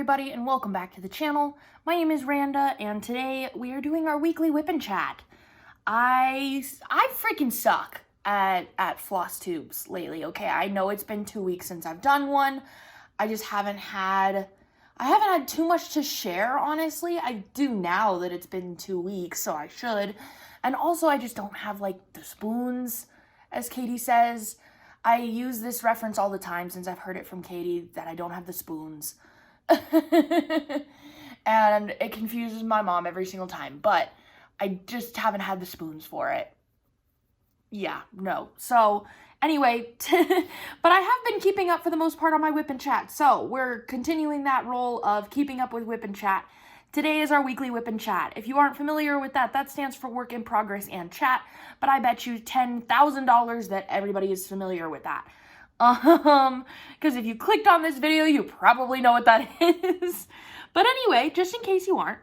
everybody, and welcome back to the channel. My name is Randa, and today we are doing our weekly WIP and chat. I freaking suck at floss tubes lately, okay? I know it's been 2 weeks since I've done one. I haven't had too much to share, honestly. I do now that it's been 2 weeks, so I should. And also, I just don't have, like, the spoons, as Katie says. I use this reference all the time since I've heard it from Katie that I don't have the spoons. And it confuses my mom every single time, but I just haven't had the spoons for it. Yeah, no. So, anyway, but I have been keeping up for the most part on my WIP and chat, so we're continuing that role of keeping up with WIP and chat. Today is our weekly WIP and chat. If you aren't familiar with that, that stands for work in progress and chat, but I bet you $10,000 that everybody is familiar with that. Because if you clicked on this video, you probably know what that is. But anyway, just in case you aren't,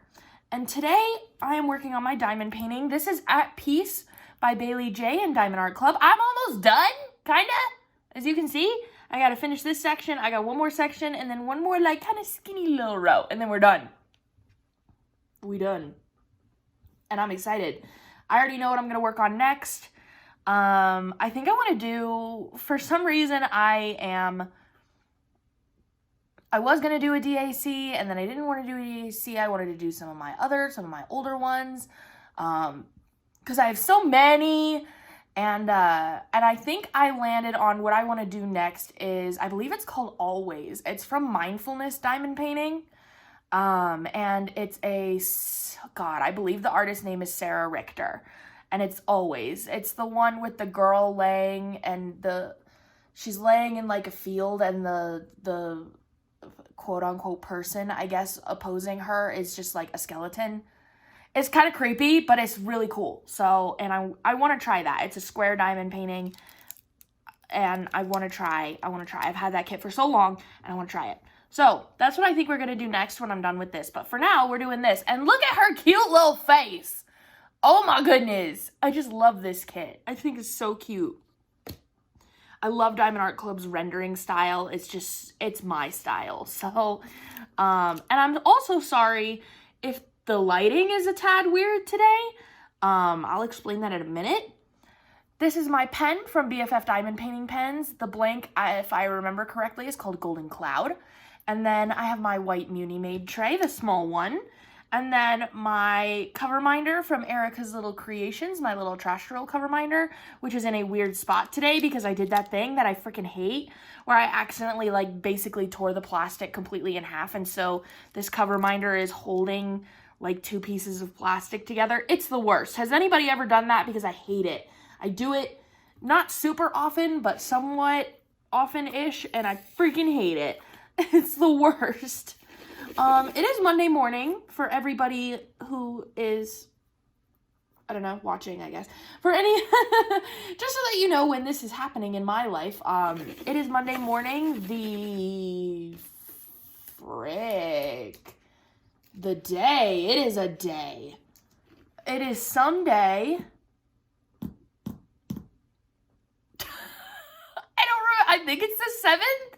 and today I am working on my diamond painting. This is At Peace by Bailey J and Diamond Art Club. I'm almost done, kinda, as you can see. I gotta finish this section, I got one more section, and then one more, like, kind of skinny little row, and then we're done. We done. And I'm excited. I already know what I'm gonna work on next. I think I want to do, for some reason, I was going to do a DAC, and then I didn't want to do a DAC. I wanted to do some of my older ones, because I have so many, and I think I landed on what I want to do next is, I believe it's called Always. It's from Mindfulness Diamond Painting, and it's I believe the artist name is Sarah Richter. And it's Always. It's the one with the girl laying and she's laying in like a field, and the quote unquote person, I guess, opposing her is just like a skeleton. It's kind of creepy, but it's really cool. So, and I want to try that. It's a square diamond painting, and I want to try. I've had that kit for so long, and I want to try it. So that's what I think we're going to do next when I'm done with this. But for now, we're doing this. And look at her cute little face. Oh my goodness. I just love this kit. I think it's so cute. I love Diamond Art Club's rendering style. It's my style. So, and I'm also sorry if the lighting is a tad weird today. I'll explain that in a minute. This is my pen from BFF Diamond Painting Pens. The blank, if I remember correctly, is called Golden Cloud. And then I have my white Muni Made tray, the small one. And then my cover minder from Erica's Little Creations, my little trash roll cover minder, which is in a weird spot today because I did that thing that I freaking hate, where I accidentally, like, basically tore the plastic completely in half. And so this cover minder is holding, like, 2 pieces of plastic together. It's the worst. Has anybody ever done that? Because I hate it. I do it not super often, but somewhat often-ish, and I freaking hate it. It's the worst. It is Monday morning for everybody who is, I don't know, watching, I guess. For any, just so that you know when this is happening in my life, it is Monday morning, the day. It is a day. It is Sunday. I think it's the 7th.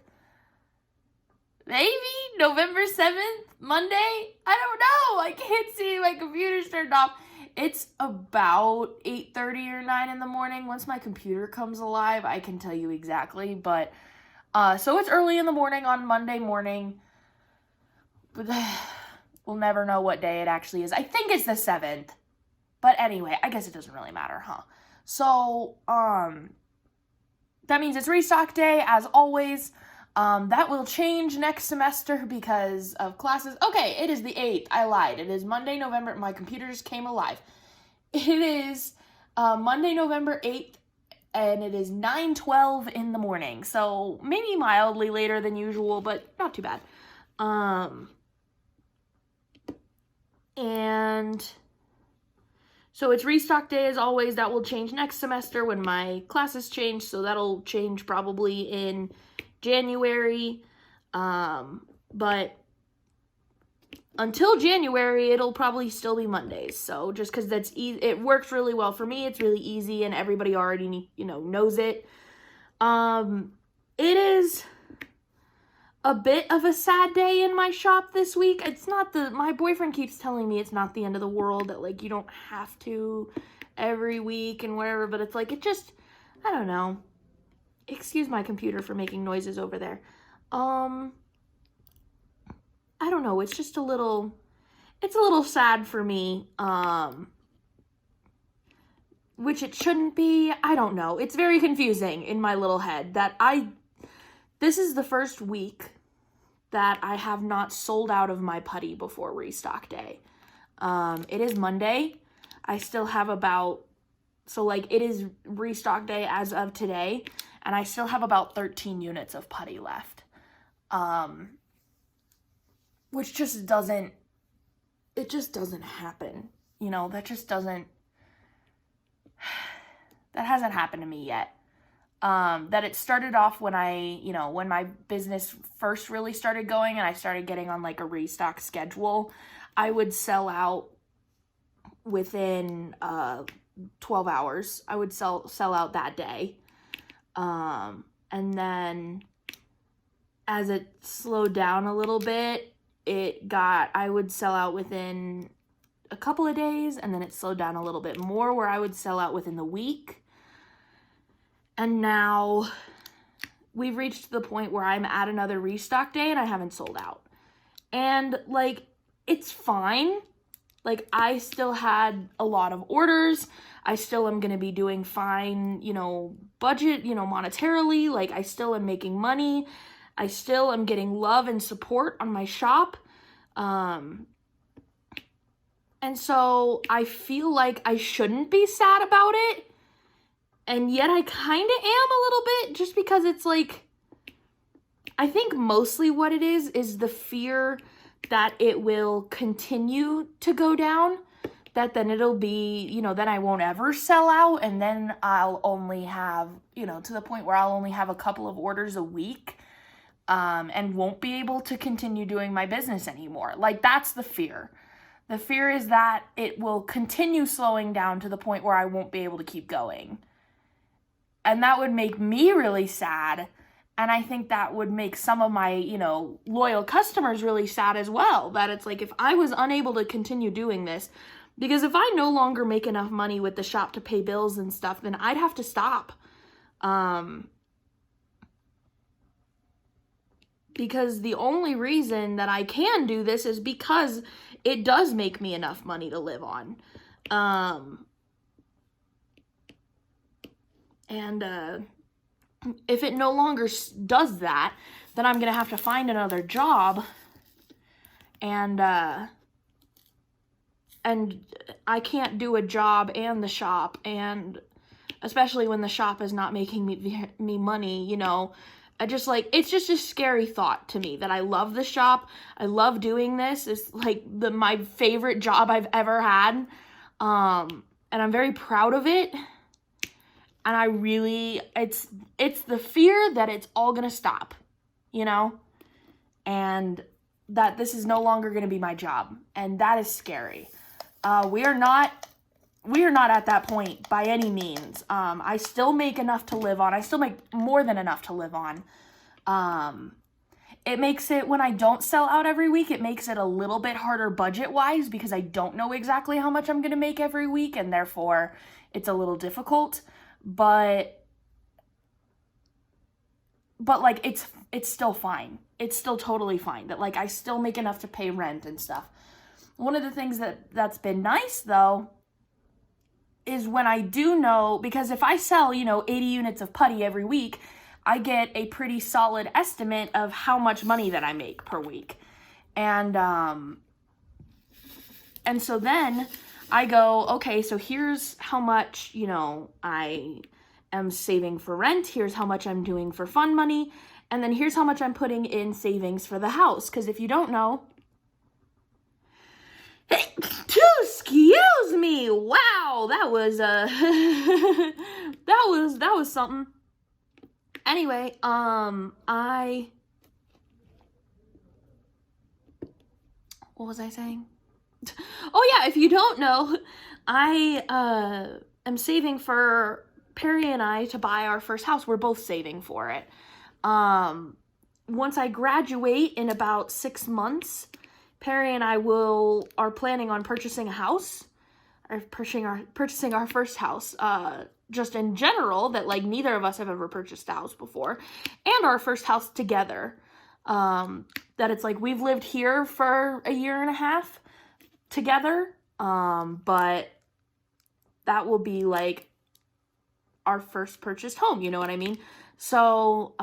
Maybe November 7th, Monday? I don't know. I can't see. My computer's turned off. It's about 8:30 or 9 in the morning. Once my computer comes alive, I can tell you exactly. But, so it's early in the morning on Monday morning. But we'll never know what day it actually is. I think it's the 7th. But anyway, I guess it doesn't really matter, huh? So, that means it's restock day, as always. That will change next semester because of classes. Okay, it is the 8th. I lied. It is Monday, November. My computer just came alive. It is Monday, November 8th, and it is 9:12 in the morning. So maybe mildly later than usual, but not too bad. And so it's restock day as always. That will change next semester when my classes change. So that'll change probably in January, but until January, it'll probably still be Mondays. So just because that's it works really well for me. It's really easy, and everybody already knows it. It is a bit of a sad day in my shop this week. It's not my boyfriend keeps telling me it's not the end of the world, that like you don't have to every week and whatever, but it's like, I don't know. Excuse my computer for making noises over there. I don't know, it's just a little sad for me, which it shouldn't be. I don't know. It's very confusing in my little head that this is the first week that I have not sold out of my putty before restock day. It is Monday. I still have it is restock day as of today, and I still have about 13 units of putty left. Which just doesn't happen. That hasn't happened to me yet. That it started off when when my business first really started going and I started getting on like a restock schedule, I would sell out within 12 hours. I would sell out that day. And then as it slowed down a little bit, I would sell out within a couple of days, and then it slowed down a little bit more where I would sell out within the week. And now we've reached the point where I'm at another restock day and I haven't sold out. And like, it's fine. Like, I still had a lot of orders. I still am going to be doing fine, budget, monetarily. Like, I still am making money. I still am getting love and support on my shop. And so I feel like I shouldn't be sad about it. And yet I kind of am a little bit, just because it's like, I think mostly what it is the fear that it will continue to go down, that then it'll be, then I won't ever sell out, and then I'll only have, to the point where I'll only have a couple of orders a week, and won't be able to continue doing my business anymore. Like, that's the fear. The fear is that it will continue slowing down to the point where I won't be able to keep going. And that would make me really sad. And I think that would make some of my, loyal customers really sad as well. That it's like, if I was unable to continue doing this, because if I no longer make enough money with the shop to pay bills and stuff, then I'd have to stop. Because the only reason that I can do this is because it does make me enough money to live on. And if it no longer does that, then I'm going to have to find another job. And I can't do a job and the shop, and especially when the shop is not making me money, it's just a scary thought to me that I love the shop. I love doing this. It's like my favorite job I've ever had. And I'm very proud of it. And I really, it's the fear that it's all going to stop, and that this is no longer going to be my job. And that is scary. We are not at that point by any means. I still make enough to live on. I still make more than enough to live on. It makes it, when I don't sell out every week, it makes it a little bit harder budget-wise, because I don't know exactly how much I'm going to make every week, and therefore it's a little difficult. But like, it's still fine. It's still totally fine that like I still make enough to pay rent and stuff. One of the things that's been nice though is when I do know, because if I sell, 80 units of putty every week, I get a pretty solid estimate of how much money that I make per week. And so then I go, okay, so here's how much, I am saving for rent. Here's how much I'm doing for fund money. And then here's how much I'm putting in savings for the house. Because if you don't know, excuse me, wow, that was, that was something. Anyway, what was I saying? Oh yeah, if you don't know, I am saving for Perry and I to buy our first house. We're both saving for it. once I graduate in about 6 months, Perry and I are planning on purchasing a house, or purchasing our first house, just in general, that like neither of us have ever purchased a house before, and our first house together. That it's like we've lived here for a year and a half together, but that will be like our first purchased home, you know what I mean? So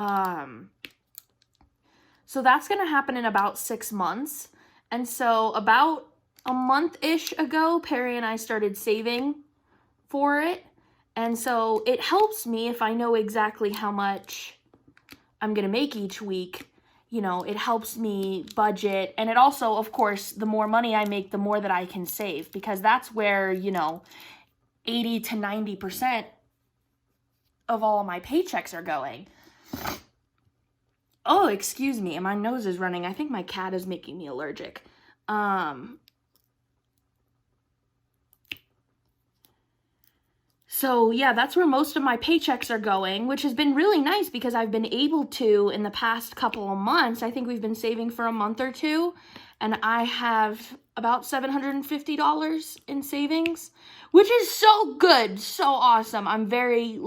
that's gonna happen in about 6 months. And so about a month-ish ago, Perry and I started saving for it. And so it helps me if I know exactly how much I'm going to make each week. You know, it helps me budget. And it also, of course, the more money I make, the more that I can save. Because that's where, 80 to 90% of all of my paychecks are going. Oh, excuse me, my nose is running. I think my cat is making me allergic. So yeah, that's where most of my paychecks are going, which has been really nice because I've been able to, in the past couple of months, I think we've been saving for a month or two, and I have about $750 in savings, which is so good, so awesome. I'm very,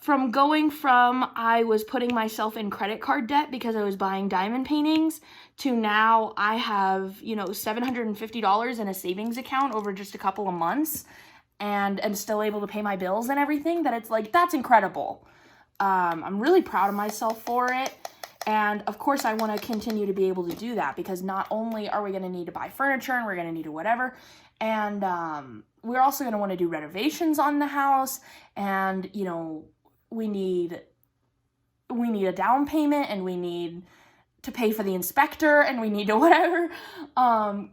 I was putting myself in credit card debt because I was buying diamond paintings, to now I have, $750 in a savings account over just a couple of months, and am still able to pay my bills and everything, that it's like, that's incredible. I'm really proud of myself for it. And of course I want to continue to be able to do that, because not only are we going to need to buy furniture and we're going to need to whatever, and we're also going to want to do renovations on the house, and we need a down payment, and we need to pay for the inspector, and we need to whatever.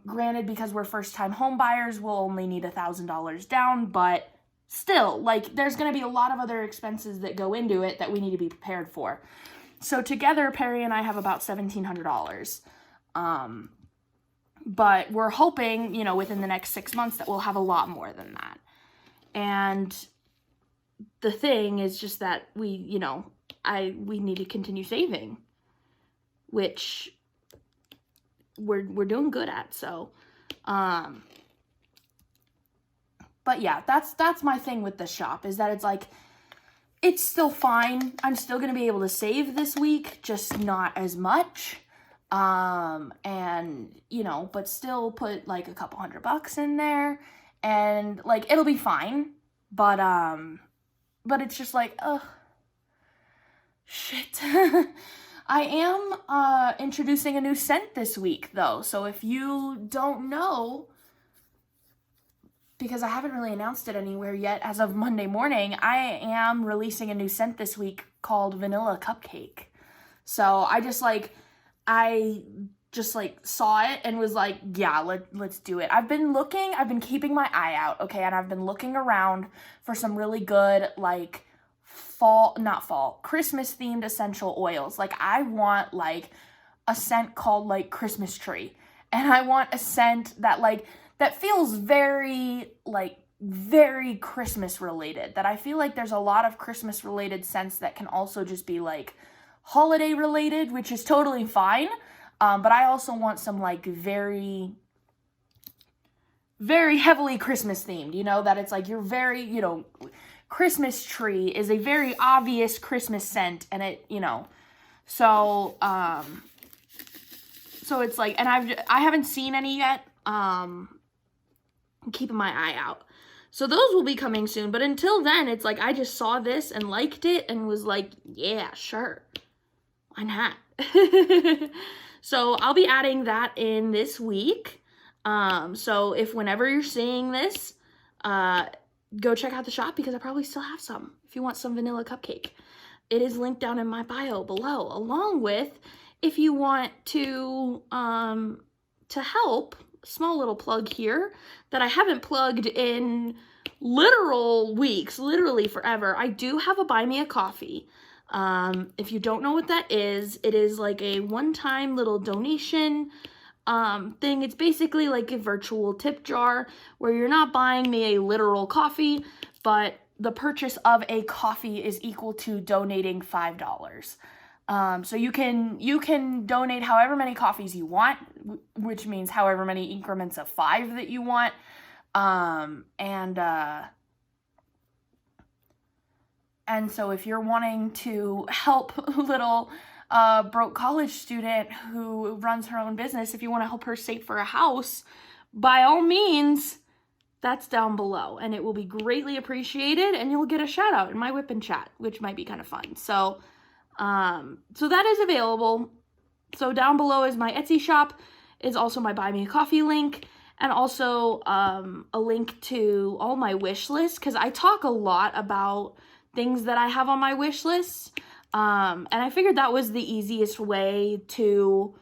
Granted, because we're first-time home buyers, we'll only need $1,000 down, but still, there's going to be a lot of other expenses that go into it that we need to be prepared for. So together, Perry and I have about $1,700. But we're hoping, within the next 6 months that we'll have a lot more than that. And the thing is just that we need to continue saving, which we're doing good at. So, but yeah, that's my thing with the shop, is that it's still fine. I'm still going to be able to save this week, just not as much. And, but still put a couple $100 in there, and it'll be fine. But it's just ugh, shit. I am introducing a new scent this week, though. So if you don't know, because I haven't really announced it anywhere yet as of Monday morning, I am releasing a new scent this week called Vanilla Cupcake. So I just saw it and was like, yeah, let's do it. I've been keeping my eye out, okay? And I've been looking around for some really good, Christmas themed essential oils. I want a scent called Christmas tree. And I want a scent that feels very very Christmas related. That I feel like there's a lot of Christmas related scents that can also just be holiday related, which is totally fine. But I also want some very, very heavily Christmas themed, that it's you're very, Christmas tree is a very obvious Christmas scent, and it, so it's and I haven't seen any yet. I'm keeping my eye out. So those will be coming soon, but until then, it's I just saw this and liked it and was yeah, sure. Why not? So I'll be adding that in this week. So if whenever you're seeing this, go check out the shop, because I probably still have some if you want some vanilla cupcake. It is linked down in my bio below, along with, if you want to help, small little plug here that I haven't plugged in literal weeks, literally forever. I do have a Buy Me a Coffee. If you don't know what that is, it is a one-time little donation thing. It's basically a virtual tip jar where you're not buying me a literal coffee, but the purchase of a coffee is equal to donating $5. So you can donate however many coffees you want, which means however many increments of 5 that you want. And so if you're wanting to help little broke college student who runs her own business, if you want to help her save for a house, by all means, that's down below, and it will be greatly appreciated, and you'll get a shout out in my WIP and chat, which might be kind of fun. So that is available. So down below is my Etsy shop, is also my Buy Me a Coffee link, and also a link to all my wish lists, because I talk a lot about things that I have on my wish list, and I figured that was the easiest way to,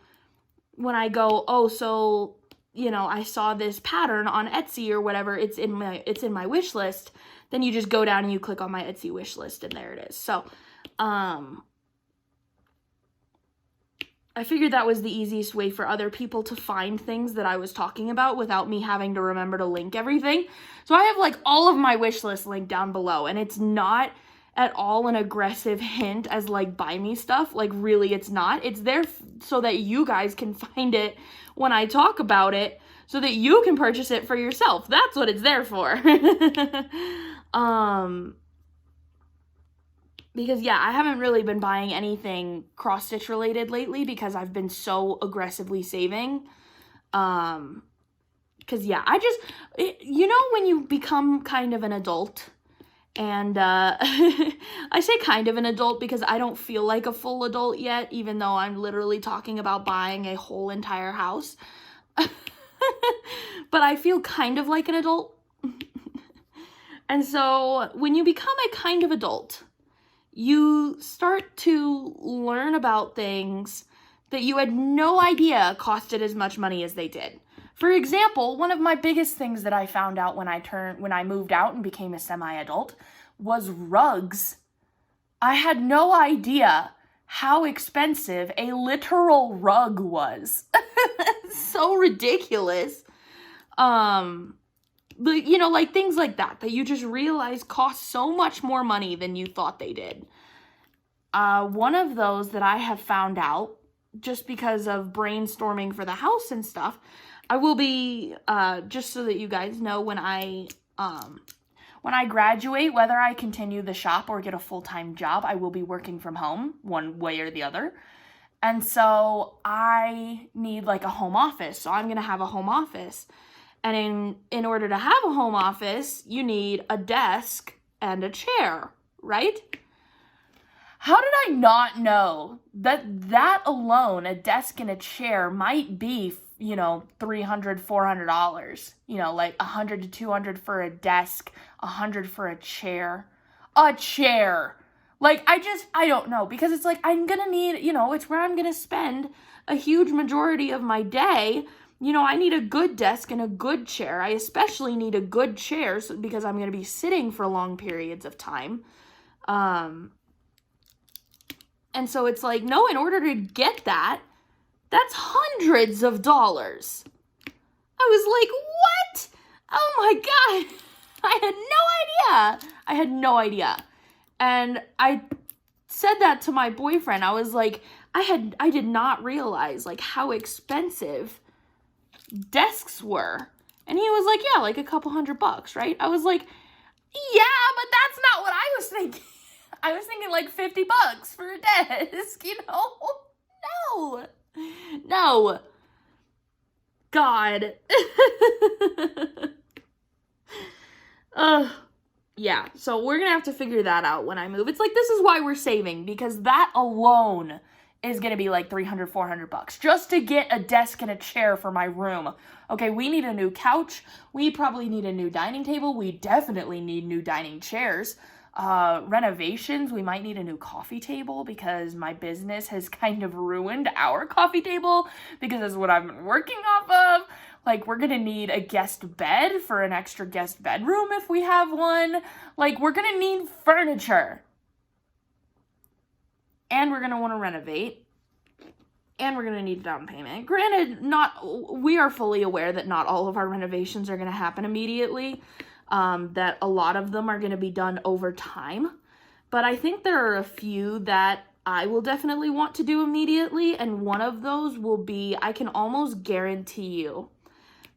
when I go, oh, so, you know, I saw this pattern on Etsy or whatever, it's in my wish list, then you just go down and you click on my Etsy wish list, and there it is. So, I figured that was the easiest way for other people to find things that I was talking about without me having to remember to link everything. So I have like all of my wish list linked down below, and it's not at all an aggressive hint as like buy me stuff. Like really, it's not. It's there so that you guys can find it when I talk about it, so that you can purchase it for yourself. That's what it's there for. Because, yeah, I haven't really been buying anything cross-stitch related lately because I've been so aggressively saving. Because, yeah, you know when you become kind of an adult, and I say kind of an adult because I don't feel like a full adult yet, even though I'm literally talking about buying a whole entire house. But I feel kind of like an adult. And so when you become a kind of adult, you start to learn about things that you had no idea costed as much money as they did. For example, one of my biggest things that I found out when I moved out and became a semi-adult was rugs. I had no idea how expensive a literal rug was. So ridiculous. But, you know, like things like that you just realize cost so much more money than you thought they did. One of those that I have found out, just because of brainstorming for the house and stuff, I will be, just so that you guys know, when I graduate, whether I continue the shop or get a full-time job, I will be working from home, one way or the other. And so I need like a home office. So I'm going to have a home office. And in order to have a home office, you need a desk and a chair, right? How did I not know that alone, a desk and a chair, might be, you know, $300, $400, you know, like $100 to $200 for a desk, $100 for a chair. A chair. Like, I don't know, because it's like, I'm gonna need, you know, it's where I'm gonna spend a huge majority of my day. You know, I need a good desk and a good chair. I especially need a good chair because I'm going to be sitting for long periods of time. And so it's like, no, in order to get that, that's hundreds of dollars. I was like, what? Oh my God. I had no idea. And I said that to my boyfriend. I was like, I did not realize like how expensive desks were. And he was like, yeah, like a couple $100, right? I was like, yeah, but that's not what I was thinking. I was thinking like $50 for a desk, you know? No. God. Yeah, so we're gonna have to figure that out when I move. It's like, this is why we're saving, because that alone is going to be like $300, $400 just to get a desk and a chair for my room. Okay, we need a new couch. We probably need a new dining table. We definitely need new dining chairs. Renovations, we might need a new coffee table because my business has kind of ruined our coffee table because that's what I've been working off of. Like, we're going to need a guest bed for an extra guest bedroom if we have one. Like, we're going to need furniture. And we're going to want to renovate, and we're going to need a down payment. Granted, we are fully aware that not all of our renovations are going to happen immediately, that a lot of them are going to be done over time, but I think there are a few that I will definitely want to do immediately, and one of those will be, I can almost guarantee you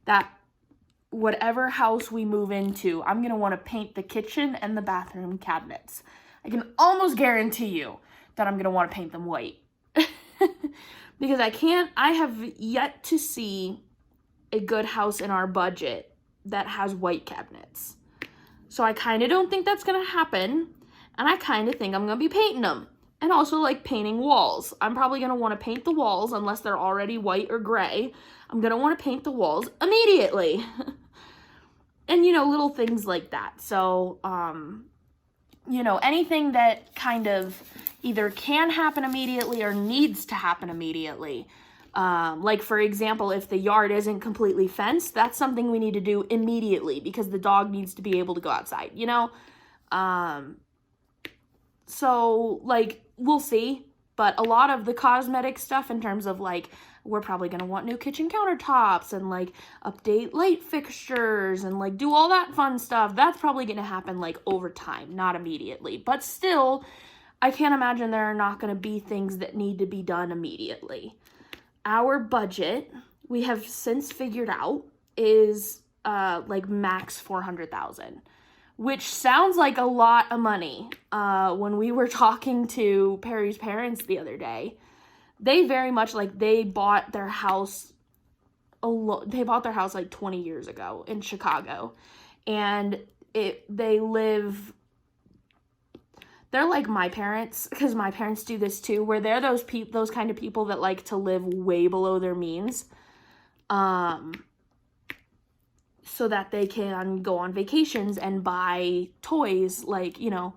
that whatever house we move into, I'm going to want to paint the kitchen and the bathroom cabinets. I can almost guarantee you that I'm going to want to paint them white. Because I have yet to see a good house in our budget that has white cabinets. So I kind of don't think that's going to happen, and I kind of think I'm going to be painting them. And also, like, painting walls. I'm probably going to want to paint the walls unless they're already white or gray. I'm going to want to paint the walls immediately. And, you know, little things like that. So, you know, anything that kind of either can happen immediately or needs to happen immediately. Like, for example, if the yard isn't completely fenced, that's something we need to do immediately because the dog needs to be able to go outside, you know? So, like, we'll see. But a lot of the cosmetic stuff in terms of, like, we're probably going to want new kitchen countertops and, like, update light fixtures and, like, do all that fun stuff. That's probably going to happen, like, over time, not immediately. But still, I can't imagine there are not going to be things that need to be done immediately. Our budget, we have since figured out, is, like, max $400,000. Which sounds like a lot of money. When we were talking to Perry's parents the other day, they very much, like, they bought their house like 20 years ago in Chicago. And they're like my parents, because my parents do this too, where they're those kind of people that like to live way below their means. So that they can go on vacations and buy toys, like, you know,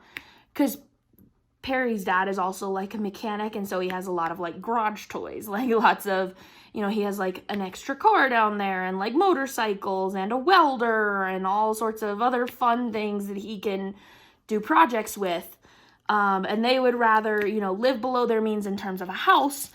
because Perry's dad is also, like, a mechanic, and so he has a lot of, like, garage toys, like, lots of, you know, he has, like, an extra car down there, and, like, motorcycles, and a welder, and all sorts of other fun things that he can do projects with, and they would rather, you know, live below their means in terms of a house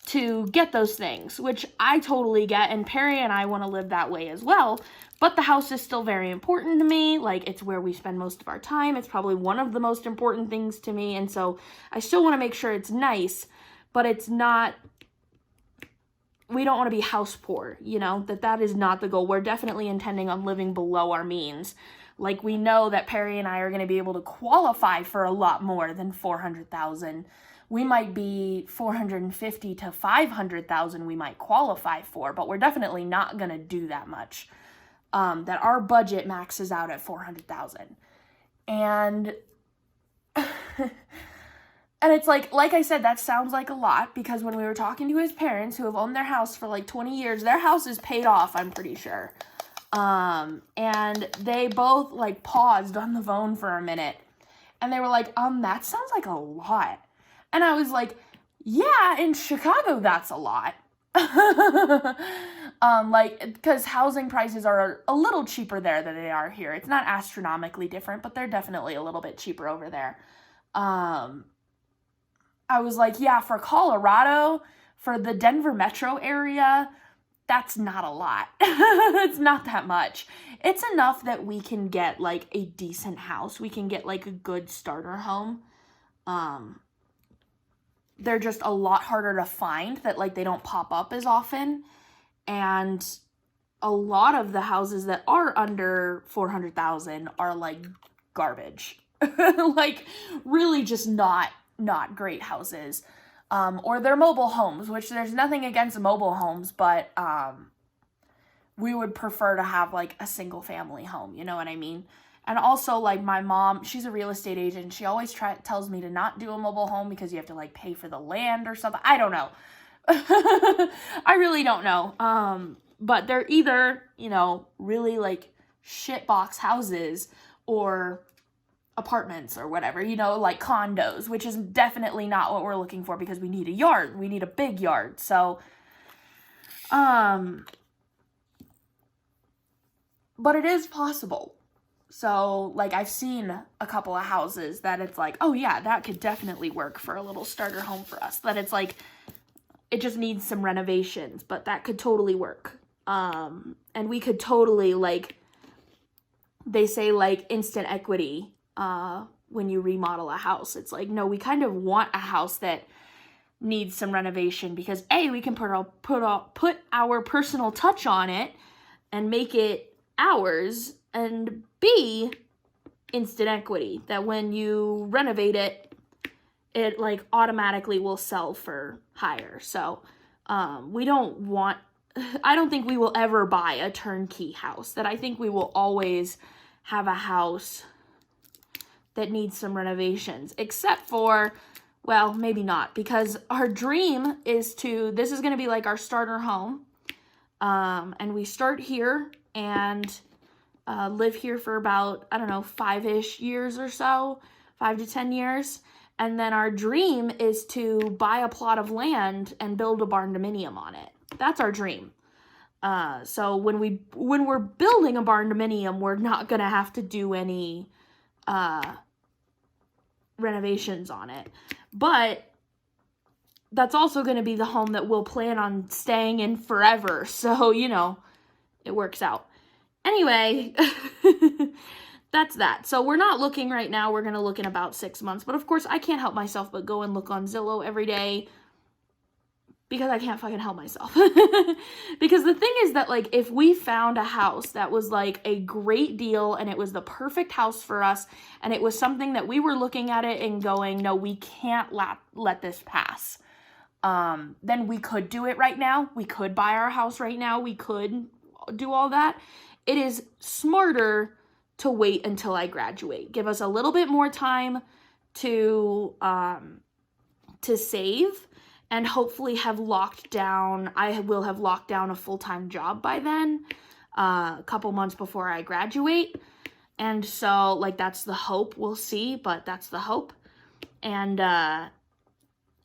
to get those things, which I totally get, and Perry and I want to live that way as well. But the house is still very important to me. Like, it's where we spend most of our time. It's probably one of the most important things to me. And so I still want to make sure it's nice, but it's not, we don't want to be house poor, you know, that is not the goal. We're definitely intending on living below our means. Like, we know that Perry and I are going to be able to qualify for a lot more than $400,000. We might be $450,000 to $500,000 we might qualify for, but we're definitely not going to do that much. That our budget maxes out at $400,000. And and it's like I said, that sounds like a lot, because when we were talking to his parents who have owned their house for like 20 years, their house is paid off, I'm pretty sure. And they both like paused on the phone for a minute, and they were like, that sounds like a lot. And I was like, yeah, in Chicago, that's a lot. Like, because housing prices are a little cheaper there than they are here. It's not astronomically different, but they're definitely a little bit cheaper over there. I was like, yeah, for Colorado, for the Denver metro area, that's not a lot. It's not that much. It's enough that we can get, like, a decent house. We can get, like, a good starter home. They're just a lot harder to find, that, like, they don't pop up as often. And a lot of the houses that are under $400,000 are, like, garbage. Like, really just not great houses. Or they're mobile homes, which there's nothing against mobile homes, but we would prefer to have, like, a single family home, you know what I mean? And also, like, my mom, she's a real estate agent. She always tells me to not do a mobile home because you have to, like, pay for the land or something. I don't know. I really don't know. But they're either, you know, really, like, shitbox houses or apartments or whatever, you know, like condos, which is definitely not what we're looking for, because we need a yard. We need a big yard. So, but it is possible. So, like, I've seen a couple of houses that it's like, oh yeah, that could definitely work for a little starter home for us. That it's like, it just needs some renovations, but that could totally work. And we could totally, like, they say, like, instant equity, when you remodel a house. It's like, no, we kind of want a house that needs some renovation because A, we can put our personal touch on it and make it ours, and B, instant equity, that when you renovate it, it like automatically will sell for higher. So I don't think we will ever buy a turnkey house. That I think we will always have a house that needs some renovations, except for, well, maybe not, because our dream is this is going to be like our starter home. And we start here and live here for about, I don't know, 5-ish years or so, 5 to 10 years. And then our dream is to buy a plot of land and build a barn-dominium on it. That's our dream. So when we're building a barn-dominium, we're not going to have to do any renovations on it. But that's also going to be the home that we'll plan on staying in forever. So, it works out. Anyway, that's that. So we're not looking right now. We're going to look in about 6 months. But of course, I can't help myself but go and look on Zillow every day because I can't fucking help myself. Because the thing is that, like, if we found a house that was, like, a great deal and it was the perfect house for us and it was something that we were looking at it and going, no, we can't let this pass, then we could do it right now. We could buy our house right now. We could do all that. It is smarter to wait until I graduate. Give us a little bit more time to save and hopefully have locked down. I will have locked down a full-time job by then, a couple months before I graduate. And so, like, that's the hope. We'll see, but that's the hope. And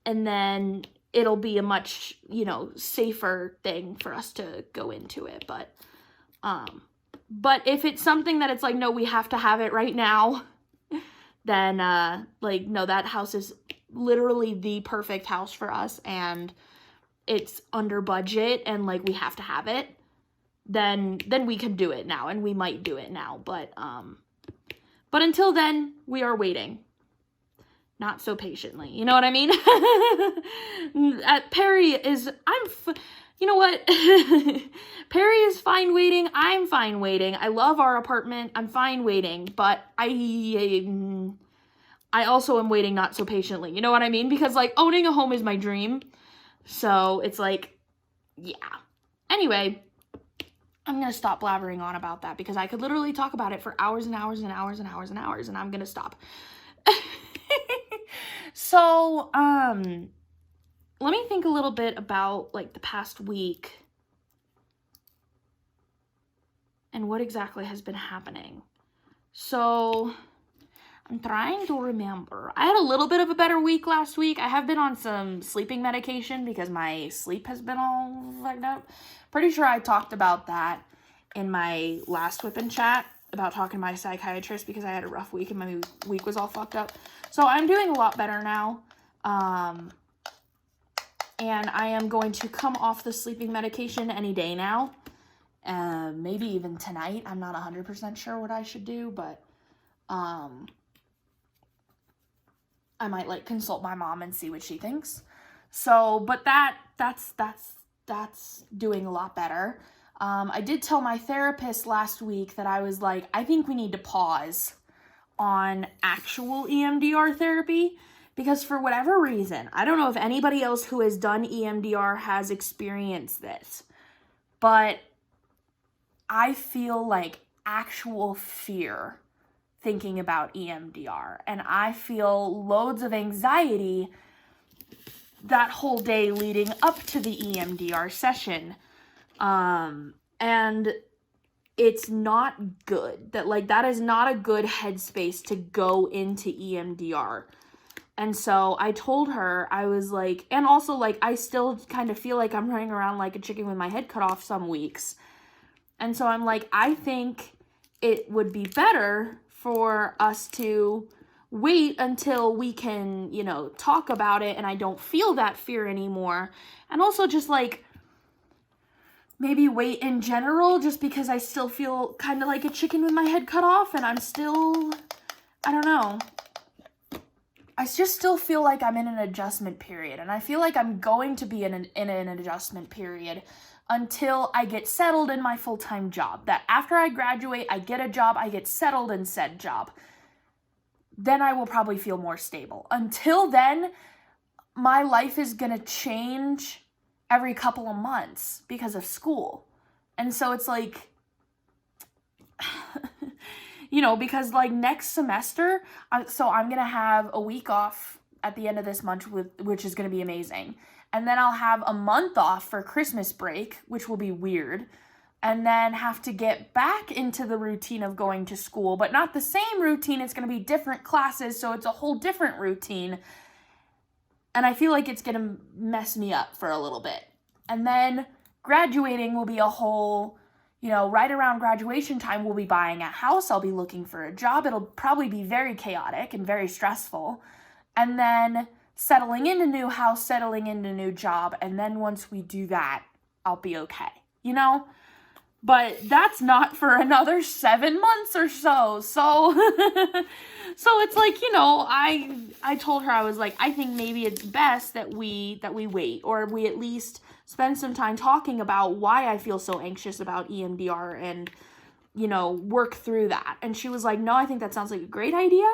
then it'll be a much, safer thing for us to go into it. But if it's something that it's like, no, we have to have it right now, then, no, that house is literally the perfect house for us and it's under budget and, like, we have to have it, then we can do it now, and we might do it now. But until then, we are waiting. Not so patiently. You know what I mean? Perry is, you know what? Perry is fine waiting. I'm fine waiting. I love our apartment. I'm fine waiting. But I also am waiting not so patiently. You know what I mean? Because, like, owning a home is my dream. So it's like, yeah. Anyway, I'm going to stop blabbering on about that because I could literally talk about it for hours and hours and hours and hours and hours, and I'm going to stop. So, let me think a little bit about, like, the past week and what exactly has been happening. So, I'm trying to remember. I had a little bit of a better week last week. I have been on some sleeping medication because my sleep has been all fucked up. Pretty sure I talked about that in my last WIP and chat, about talking to my psychiatrist because I had a rough week and my week was all fucked up. So I'm doing a lot better now. And I am going to come off the sleeping medication any day now. Maybe even tonight. I'm not 100% sure what I should do, but I might, like, consult my mom and see what she thinks. So, but that's doing a lot better. I did tell my therapist last week that I was like, I think we need to pause on actual EMDR therapy because for whatever reason, I don't know if anybody else who has done EMDR has experienced this, but I feel like actual fear thinking about EMDR, and I feel loads of anxiety that whole day leading up to the EMDR session. And it's not good. That is not a good headspace to go into EMDR. And so I told her, I was like, and also, like, I still kind of feel like I'm running around like a chicken with my head cut off some weeks. And so I'm like, I think it would be better for us to wait until we can, talk about it and I don't feel that fear anymore. And also just, like, maybe wait in general, just because I still feel kind of like a chicken with my head cut off and I'm still, I don't know. I just still feel like I'm in an adjustment period, and I feel like I'm going to be in an adjustment period until I get settled in my full-time job. That after I graduate, I get a job, I get settled in said job. Then I will probably feel more stable. Until then, my life is gonna change every couple of months because of school. And so it's like, because like next semester, so I'm going to have a week off at the end of this month, which is going to be amazing. And then I'll have a month off for Christmas break, which will be weird. And then have to get back into the routine of going to school, but not the same routine. It's going to be different classes, so it's a whole different routine. And I feel like it's going to mess me up for a little bit. And then graduating will be a whole, right around graduation time, we'll be buying a house. I'll be looking for a job. It'll probably be very chaotic and very stressful. And then settling in a new house, settling in a new job. And then once we do that, I'll be okay, But that's not for another 7 months or so. So it's like, I told her, I was like, I think maybe it's best that we wait, or we at least spend some time talking about why I feel so anxious about EMDR and, work through that. And she was like, no, I think that sounds like a great idea.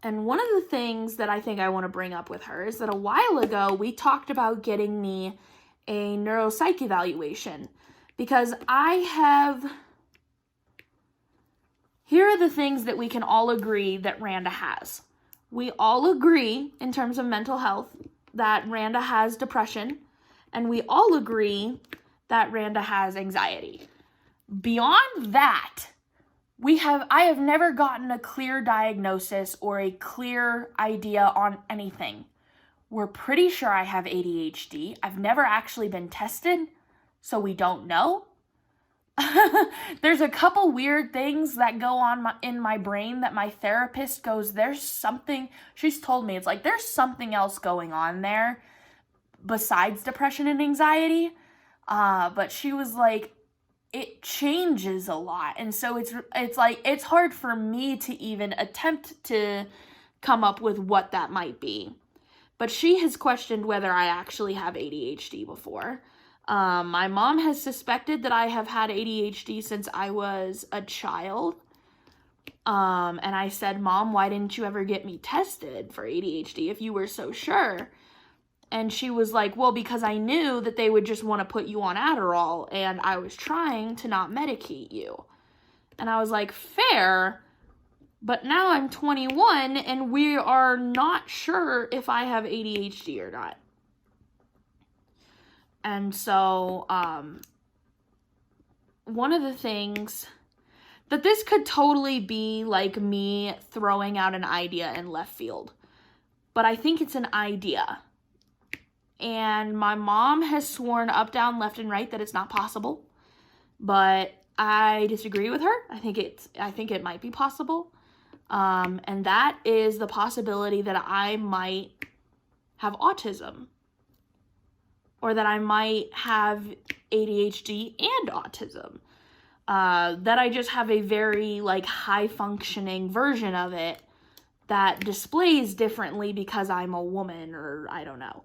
And one of the things that I think I want to bring up with her is that a while ago, we talked about getting me a neuropsych evaluation, because here are the things that we can all agree that Randa has. We all agree in terms of mental health that Randa has depression, and we all agree that Randa has anxiety. Beyond that, I have never gotten a clear diagnosis or a clear idea on anything. We're pretty sure I have ADHD. I've never actually been tested, so we don't know. There's a couple weird things that go on in my brain that my therapist goes, there's something, she's told me, it's like, there's something else going on there besides depression and anxiety. But she was like, it changes a lot. And so it's like, it's hard for me to even attempt to come up with what that might be. But she has questioned whether I actually have ADHD before. My mom has suspected that I have had ADHD since I was a child. And I said, Mom, why didn't you ever get me tested for ADHD if you were so sure? And she was like, well, because I knew that they would just want to put you on Adderall, and I was trying to not medicate you. And I was like, fair, but now I'm 21, and we are not sure if I have ADHD or not. And so, one of the things that this could totally be like me throwing out an idea in left field, but I think it's an idea. And my mom has sworn up, down, left, and right that it's not possible, but I disagree with her. I think it might be possible. And that is the possibility that I might have autism, or that I might have ADHD and autism. That I just have a very high functioning version of it that displays differently because I'm a woman, or I don't know.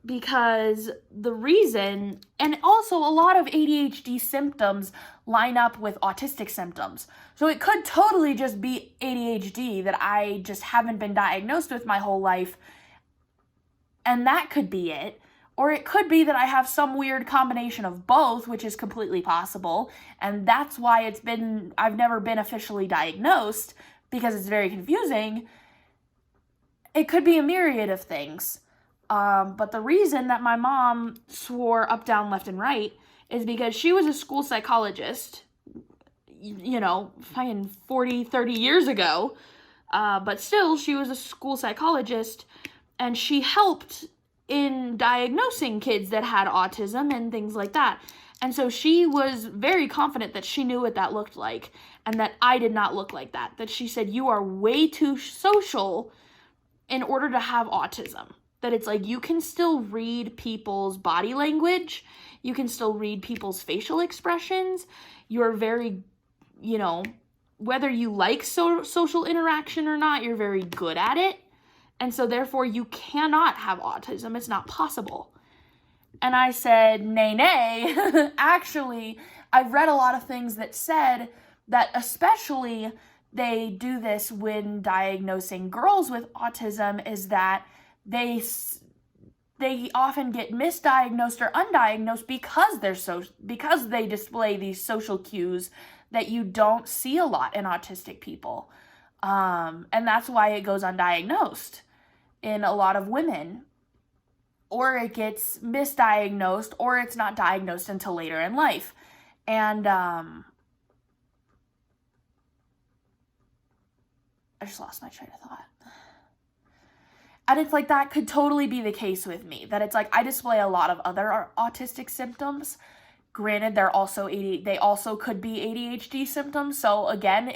Because the reason, and also a lot of ADHD symptoms line up with autistic symptoms. So it could totally just be ADHD that I just haven't been diagnosed with my whole life, and that could be it. Or it could be that I have some weird combination of both, which is completely possible, and that's why I've never been officially diagnosed, because it's very confusing. It could be a myriad of things. But the reason that my mom swore up, down, left, and right is because she was a school psychologist, 40, 30 years ago. But still, she was a school psychologist, and she helped in diagnosing kids that had autism and things like that. And so she was very confident that she knew what that looked like, and that I did not look like that. That she said, you are way too social in order to have autism. That it's like, you can still read people's body language. You can still read people's facial expressions. You're very, whether you like social interaction or not, you're very good at it. And so therefore you cannot have autism. It's not possible. And I said, nay. Actually, I've read a lot of things that said that especially they do this when diagnosing girls with autism, is that they often get misdiagnosed or undiagnosed because they display these social cues that you don't see a lot in autistic people. And that's why it goes undiagnosed in a lot of women. Or it gets misdiagnosed, or it's not diagnosed until later in life. And I just lost my train of thought. And it's like, that could totally be the case with me. That it's like, I display a lot of other autistic symptoms. Granted, they also could be ADHD symptoms. So again,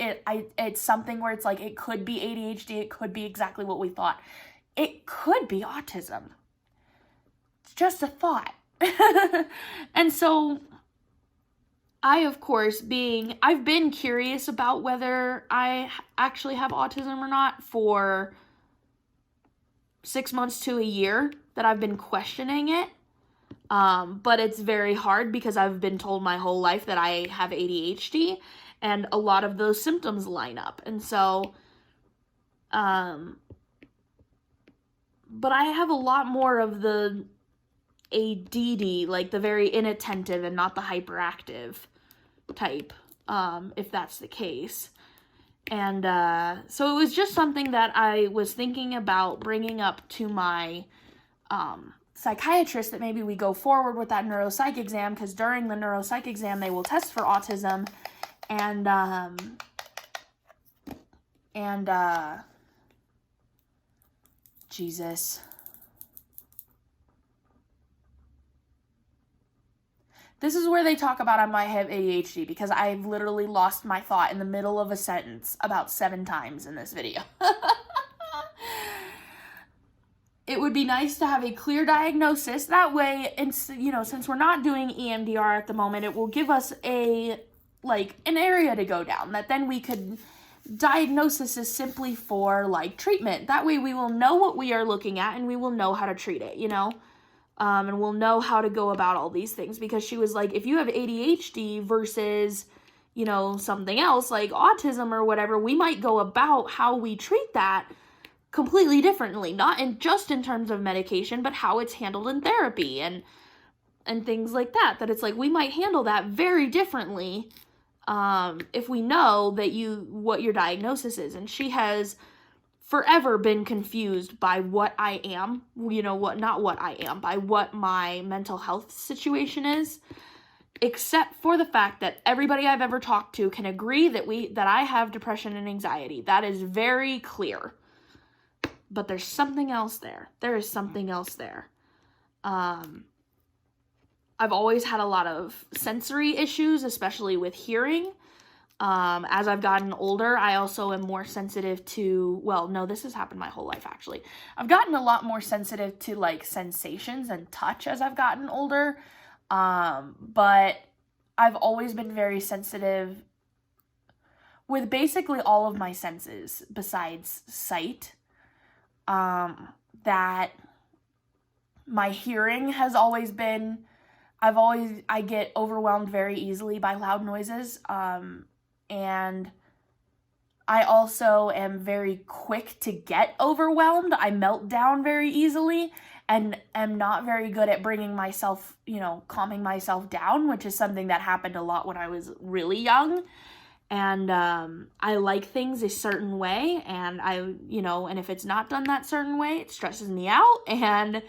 it's something where it's like, it could be ADHD. It could be exactly what we thought. It could be autism. It's just a thought. And so I, of course, I've been curious about whether I actually have autism or not for 6 months to a year, that I've been questioning it. But it's very hard because I've been told my whole life that I have ADHD, and a lot of those symptoms line up. And so, but I have a lot more of the ADD, like the very inattentive and not the hyperactive type, if that's the case. And so it was just something that I was thinking about bringing up to my psychiatrist, that maybe we go forward with that neuropsych exam, because during the neuropsych exam they will test for autism, and Jesus. This is where they talk about I might have ADHD, because I've literally lost my thought in the middle of a sentence about 7 times in this video. It would be nice to have a clear diagnosis. That way, since we're not doing EMDR at the moment, it will give us an area to go down, that then we could diagnosis is simply for treatment. That way we will know what we are looking at, and we will know how to treat it, and we'll know how to go about all these things. Because she was like, if you have ADHD versus, something else like autism or whatever, we might go about how we treat that completely differently, not just in terms of medication, but how it's handled in therapy and things like that. That it's like, we might handle that very differently if we know what your diagnosis is. And she has forever been confused by what I am, by what my mental health situation is, except for the fact that everybody I've ever talked to can agree that I have depression and anxiety. That is very clear. But there's something else there. There is something else there. I've always had a lot of sensory issues, especially with hearing. As I've gotten older, I also am more sensitive to, this has happened my whole life, actually. I've gotten a lot more sensitive to, sensations and touch as I've gotten older. But I've always been very sensitive with basically all of my senses besides sight. That my hearing has always been, I get overwhelmed very easily by loud noises, and I also am very quick to get overwhelmed. I melt down very easily, and am not very good at bringing myself, calming myself down, which is something that happened a lot when I was really young. And I like things a certain way, and and if it's not done that certain way, it stresses me out. And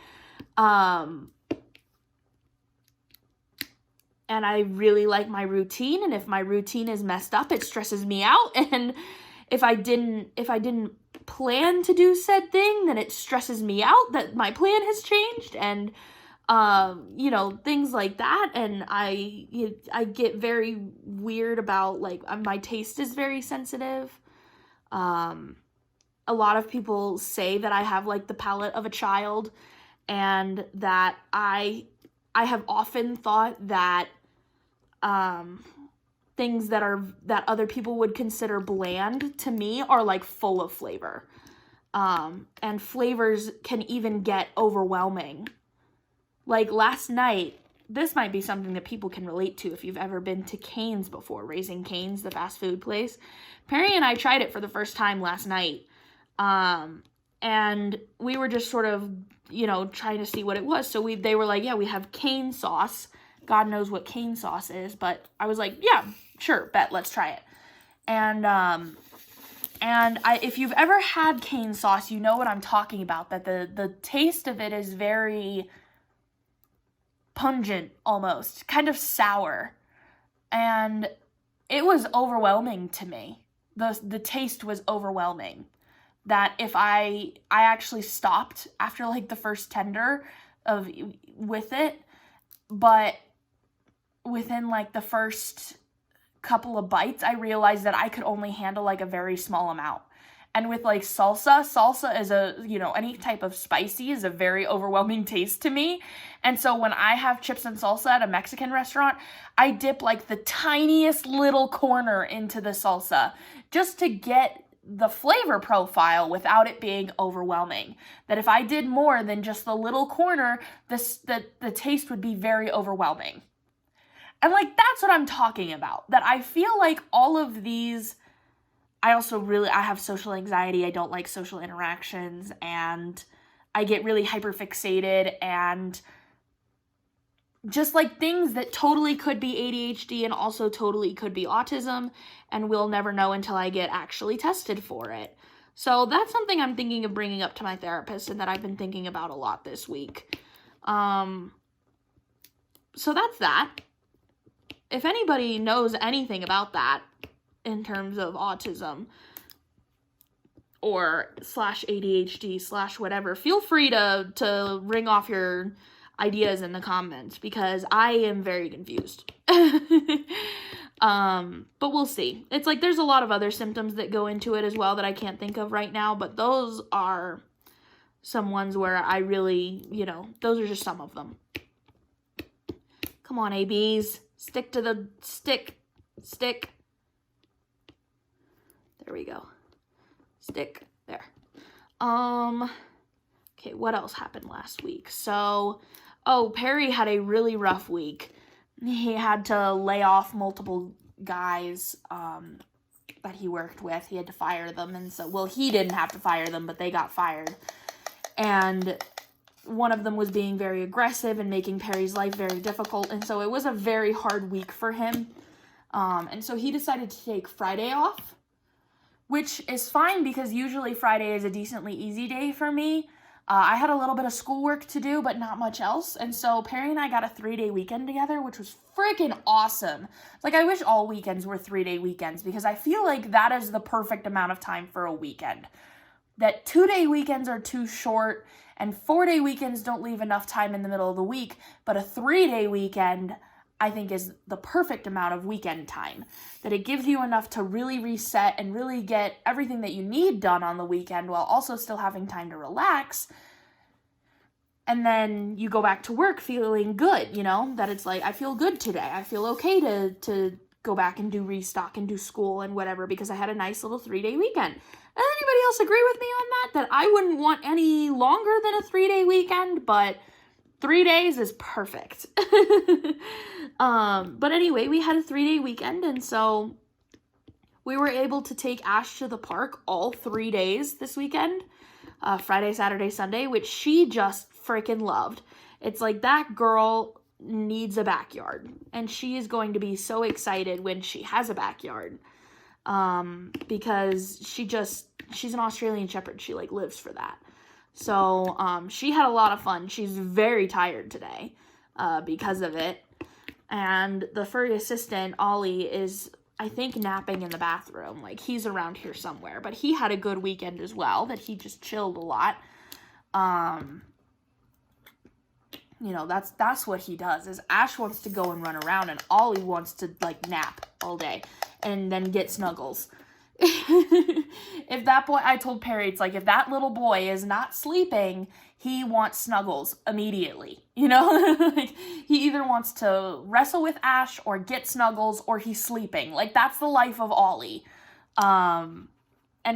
I really like my routine, and if my routine is messed up, it stresses me out. And if I didn't plan to do said thing, then it stresses me out that my plan has changed, and things like that. And I get very weird about, my taste is very sensitive. A lot of people say that I have, the palate of a child, and that I have often thought that, things that other people would consider bland, to me, are like full of flavor. And flavors can even get overwhelming. Like last night, this might be something that people can relate to if you've ever been to Cane's before, Raising Cane's, the fast food place. Perry and I tried it for the first time last night. And we were just sort of, trying to see what it was. So they were like, yeah, we have cane sauce. God knows what cane sauce is, but I was like, yeah, sure, bet, let's try it. And if you've ever had cane sauce, you know what I'm talking about, that the taste of it is very pungent almost, kind of sour. And it was overwhelming to me. The taste was overwhelming. That if I actually stopped after like the first tender with it, but within like the first couple of bites, I realized that I could only handle like a very small amount. And with like salsa is any type of spicy is a very overwhelming taste to me. And so when I have chips and salsa at a Mexican restaurant, I dip like the tiniest little corner into the salsa just to get the flavor profile without it being overwhelming. That if I did more than just the little corner, the taste would be very overwhelming. And like, that's what I'm talking about. That I feel like all of these, I have social anxiety. I don't like social interactions, and I get really hyperfixated, and just like things that totally could be ADHD and also totally could be autism, and we'll never know until I get actually tested for it. So that's something I'm thinking of bringing up to my therapist, and that I've been thinking about a lot this week. So that's that. If anybody knows anything about that in terms of autism or /ADHD /whatever, feel free to ring off your ideas in the comments, because I am very confused. But we'll see. It's like there's a lot of other symptoms that go into it as well that I can't think of right now, but those are some ones where I really, those are just some of them. Come on, ABs. Stick to the stick. There we go. Stick there. Okay, what else happened last week? So, Perry had a really rough week. He had to lay off multiple guys that he worked with. He had to fire them, and so, he didn't have to fire them, but they got fired. And one of them was being very aggressive and making Perry's life very difficult, and so it was a very hard week for him. And so he decided to take Friday off, which is fine because usually Friday is a decently easy day for me. I had a little bit of schoolwork to do, but not much else. And so Perry and I got a 3-day weekend together, which was freaking awesome. Like, I wish all weekends were 3-day weekends, because I feel like that is the perfect amount of time for a weekend. That 2-day weekends are too short, and 4-day weekends don't leave enough time in the middle of the week, but a 3-day weekend, I think, is the perfect amount of weekend time. That it gives you enough to really reset and really get everything that you need done on the weekend while also still having time to relax. And then you go back to work feeling good, that it's like, I feel good today. I feel okay to go back and do restock and do school and whatever, because I had a nice little 3-day weekend. Does anybody else agree with me on that? That I wouldn't want any longer than a 3-day weekend, but 3 days is perfect. But anyway, we had a 3-day weekend, and so we were able to take Ash to the park all 3 days this weekend. Friday, Saturday, Sunday, which she just freaking loved. It's like, that girl needs a backyard, and she is going to be so excited when she has a backyard. Because she's an Australian Shepherd. She like lives for that. So, she had a lot of fun. She's very tired today, because of it. And the furry assistant, Ollie, is, I think, napping in the bathroom. Like, he's around here somewhere, but he had a good weekend as well, that he just chilled a lot. That's what he does, is Ash wants to go and run around, and Ollie wants to, like, nap all day and then get snuggles. If that boy, I told Perry, it's like, if that little boy is not sleeping, he wants snuggles immediately, you know? Like, he either wants to wrestle with Ash or get snuggles or he's sleeping. Like, that's the life of Ollie. And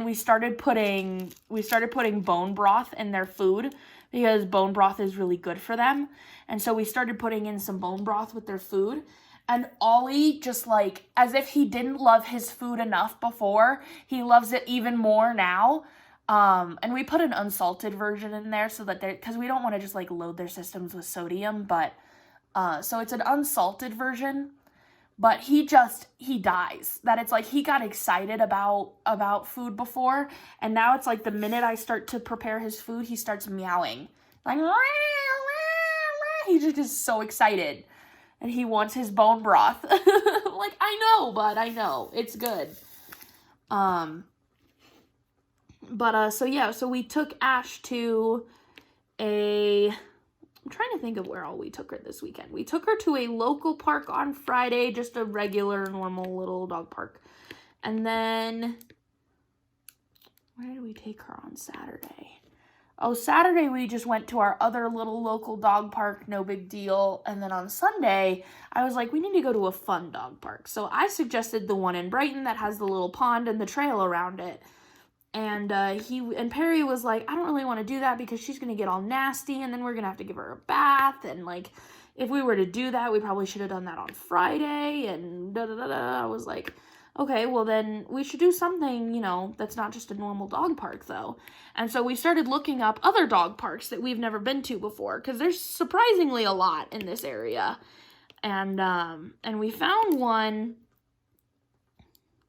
we started putting bone broth in their food because bone broth is really good for them. And so we started putting in some bone broth with their food. And Ollie, just like, as if he didn't love his food enough before, he loves it even more now. And we put an unsalted version in there so that because we don't want to just like load their systems with sodium, but, so it's an unsalted version, but he dies. That it's like, he got excited about food before, and now it's like the minute I start to prepare his food, he starts meowing. Like, rah, rah, rah. He just is so excited, and he wants his bone broth. Like, I know, bud, I know. It's good. So we took Ash to I'm trying to think of where all we took her this weekend. We took her to a local park on Friday, just a regular, normal little dog park. And then, where did we take her on Saturday? Oh, Saturday we just went to our other little local dog park, no big deal. And then on Sunday, I was like, we need to go to a fun dog park. So I suggested the one in Brighton that has the little pond and the trail around it. And Perry was like, I don't really want to do that because she's going to get all nasty and then we're going to have to give her a bath. And like, if we were to do that, we probably should have done that on Friday. And I was like, okay, well then we should do something, you know, that's not just a normal dog park though. And so we started looking up other dog parks that we've never been to before, because there's surprisingly a lot in this area. And we found one.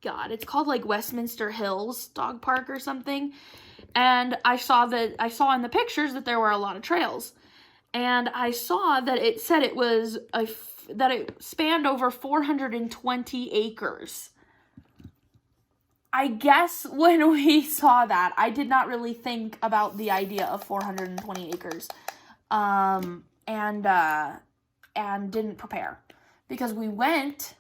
God, it's called like Westminster Hills Dog Park or something. And I saw in the pictures that there were a lot of trails. And I saw that it said it was that it spanned over 420 acres. I guess when we saw that, I did not really think about the idea of 420 acres. And didn't prepare. Because we went.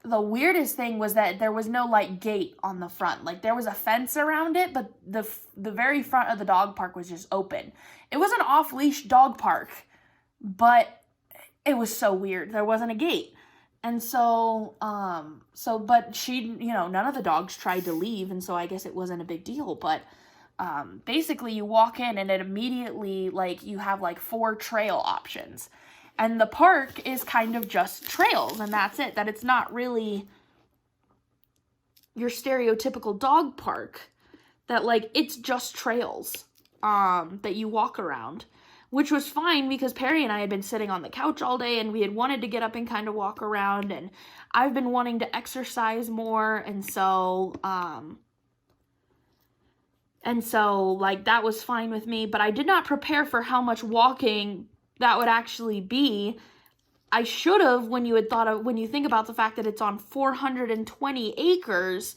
The weirdest thing was that there was no, like, gate on the front. Like, there was a fence around it, but the very front of the dog park was just open. It was an off-leash dog park, but it was so weird. There wasn't a gate. And but she, you know, none of the dogs tried to leave, and so I guess it wasn't a big deal. But basically, you walk in, and it immediately, like, you have, like, 4 trail options. And the park is kind of just trails, and that's it. That it's not really your stereotypical dog park. That, like, it's just trails that you walk around. Which was fine, because Perry and I had been sitting on the couch all day, and we had wanted to get up and kind of walk around. And I've been wanting to exercise more, and so, like, that was fine with me. But I did not prepare for how much walking that would actually be. I should have, when you think about the fact that it's on 420 acres,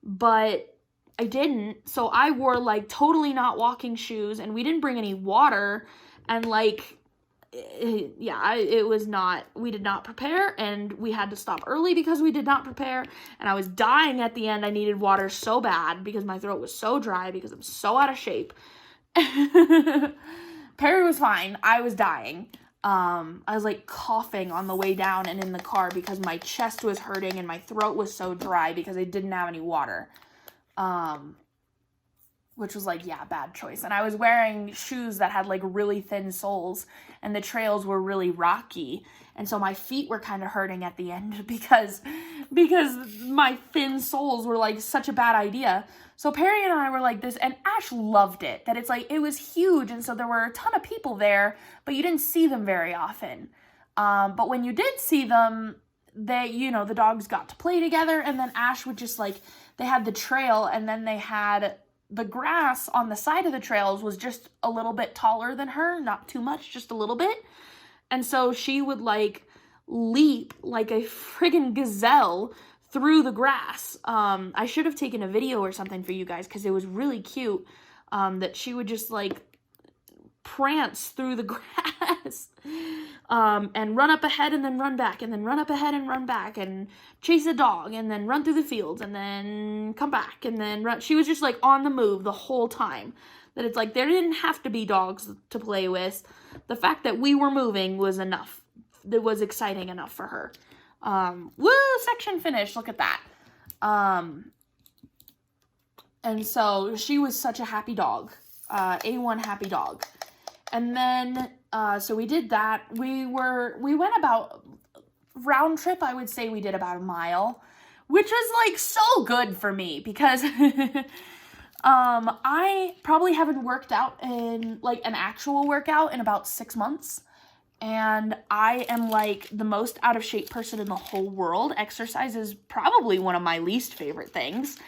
but I didn't. So I wore, like, totally not walking shoes, and we didn't bring any water, and, like, we did not prepare, and we had to stop early because we did not prepare, and I was dying at the end. I needed water so bad because my throat was so dry because I'm so out of shape. Perry was fine. I was dying. I was like coughing on the way down and in the car because my chest was hurting and my throat was so dry because I didn't have any water. Which was like, yeah, bad choice. And I was wearing shoes that had like really thin soles and the trails were really rocky. And so my feet were kind of hurting at the end because my thin soles were like such a bad idea. So Perry and I were like this, and Ash loved it, that it's like, it was huge. And so there were a ton of people there, but you didn't see them very often. But when you did see them, the dogs got to play together. And then Ash would just like, they had the trail, and then they had the grass on the side of the trails was just a little bit taller than her, not too much, just a little bit. And so she would like leap like a friggin' gazelle through the grass. I should have taken a video or something for you guys because it was really cute, that she would just like prance through the grass, and run up ahead and then run back, and then run up ahead and run back, and chase a dog, and then run through the fields, and then come back, and then run. She was just like on the move the whole time. That it's like there didn't have to be dogs to play with. The fact that we were moving was enough. That was exciting enough for her. Woo, section finished. Look at that. And so she was such a happy dog. A1 happy dog. And then, so we did that. We went about, round trip, I would say we did about a mile, which was like so good for me because I probably haven't worked out in like an actual workout in about 6 months. And I am like the most out of shape person in the whole world. Exercise is probably one of my least favorite things.